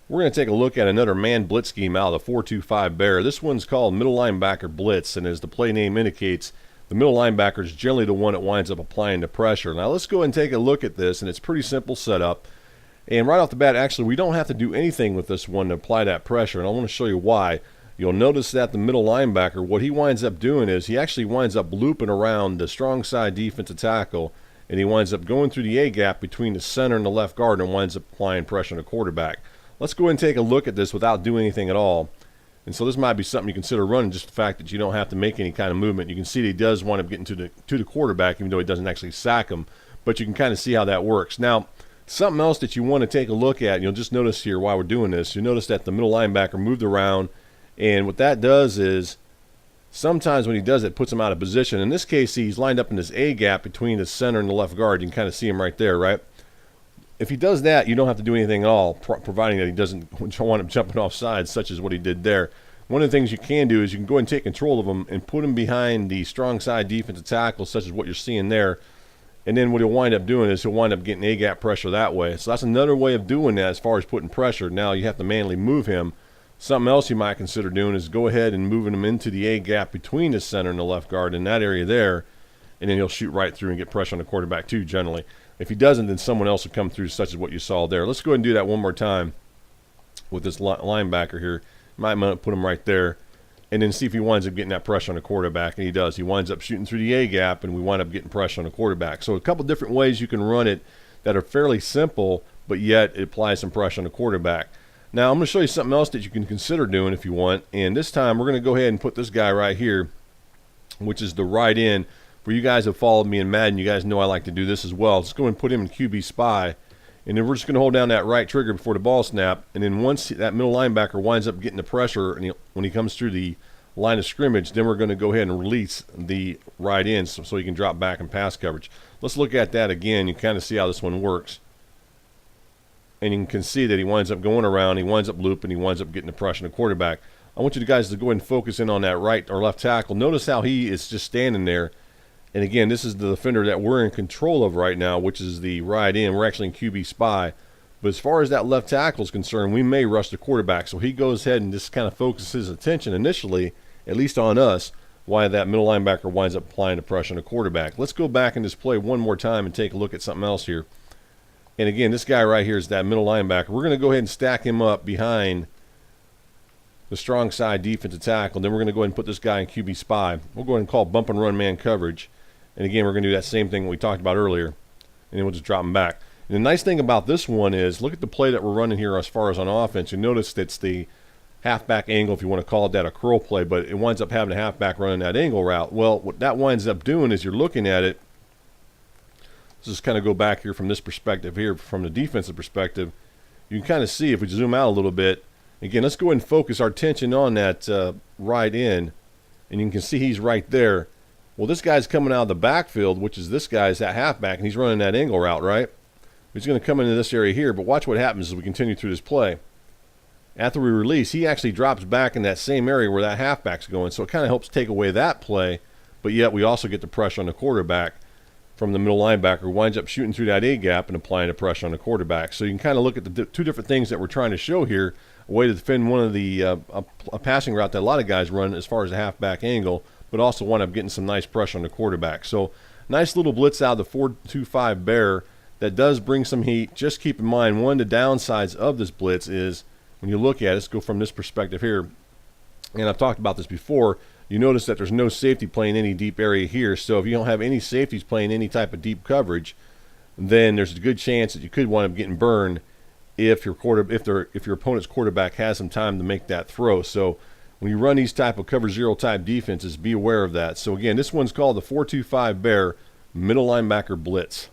We're going to take a look at another man blitz scheme out of the 4-2-5 Bear. This one's called middle linebacker blitz, and as the play name indicates, the middle linebacker is generally the one that winds up applying the pressure. Now let's go ahead and take a look at this, and it's pretty simple setup. And right off the bat, actually, we don't have to do anything with this one to apply that pressure, and I want to show you why. You'll notice that the middle linebacker, what he winds up doing is he actually winds up looping around the strong side defensive tackle, and he winds up going through the A-gap between the center and the left guard and winds up applying pressure on the quarterback. Let's go ahead and take a look at this without doing anything at all. And so this might be something you consider running, just the fact that you don't have to make any kind of movement. You can see that he does wind up getting to the quarterback, even though he doesn't actually sack him. But you can kind of see how that works. Now, something else that you want to take a look at, and you'll just notice here while we're doing this, you notice that the middle linebacker moved around, and what that does is sometimes when he does it, it puts him out of position. In this case, he's lined up in this A gap between the center and the left guard. You can kind of see him right there, right? If he does that, you don't have to do anything at all, providing that he doesn't want him jumping off sides, such as what he did there. One of the things you can do is you can go ahead and take control of him and put him behind the strong side defensive tackle, such as what you're seeing there. And then what he'll wind up doing is he'll wind up getting A-gap pressure that way. So that's another way of doing that as far as putting pressure. Now you have to manually move him. Something else you might consider doing is go ahead and moving him into the A-gap between the center and the left guard in that area there, and then he'll shoot right through and get pressure on the quarterback too, generally. If he doesn't, then someone else will come through, such as what you saw there. Let's go ahead and do that one more time with this linebacker here. Might put him right there, and then see if he winds up getting that pressure on the quarterback, and he does. He winds up shooting through the A-gap, and we wind up getting pressure on the quarterback. So a couple different ways you can run it that are fairly simple, but yet it applies some pressure on the quarterback. Now I'm going to show you something else that you can consider doing if you want, and this time we're going to go ahead and put this guy right here, which is the right end. For you guys who have followed me in Madden, you guys know I like to do this as well. Let's go ahead and put him in QB spy, and then we're just going to hold down that right trigger before the ball snap, and then once that middle linebacker winds up getting the pressure, and when he comes through the line of scrimmage, then we're going to go ahead and release the right end so he can drop back in pass coverage. Let's look at that again. You kind of see how this one works. And you can see that he winds up going around, he winds up looping, he winds up getting the pressure on the quarterback. I want you guys to go ahead and focus in on that right or left tackle. Notice how he is just standing there. And again, this is the defender that we're in control of right now, which is the right end. We're actually in QB spy. But as far as that left tackle is concerned, we may rush the quarterback. So he goes ahead and just kind of focuses his attention initially, at least on us, while that middle linebacker winds up applying the pressure on the quarterback. Let's go back and just play one more time and take a look at something else here. And again, this guy right here is that middle linebacker. We're going to go ahead and stack him up behind the strong side defensive tackle. Then we're going to go ahead and put this guy in QB spy. We'll go ahead and call bump and run man coverage. And again, we're going to do that same thing we talked about earlier. And then we'll just drop him back. And the nice thing about this one is, look at the play that we're running here as far as on offense. You notice it's the halfback angle, if you want to call it that, a curl play, but it winds up having a halfback running that angle route. Well, what that winds up doing is you're looking at it. Let's just kind of go back here from this perspective here, from the defensive perspective. You can kind of see if we zoom out a little bit. Again, let's go ahead and focus our attention on that right end, and you can see he's right there. Well, this guy's coming out of the backfield, which is this guy's that halfback, and he's running that angle route, right? He's going to come into this area here, but watch what happens as we continue through this play. After we release, he actually drops back in that same area where that halfback's going, so it kind of helps take away that play, but yet we also get the pressure on the quarterback from the middle linebacker, who winds up shooting through that A-gap and applying the pressure on the quarterback. So you can kind of look at the two different things that we're trying to show here, a way to defend one of the a passing route that a lot of guys run as far as a halfback angle, but also wind up getting some nice pressure on the quarterback. So nice little blitz out of the 4-2-5 Bear that does bring some heat. Just keep in mind, one of the downsides of this blitz is when you look at it, let's go from this perspective here, and I've talked about this before, you notice that there's no safety playing any deep area here. So if you don't have any safeties playing any type of deep coverage, then there's a good chance that you could wind up getting burned if your opponent's quarterback has some time to make that throw. So when you run these type of cover zero type defenses, be aware of that. So again, this one's called the 4-2-5 Bear middle linebacker blitz.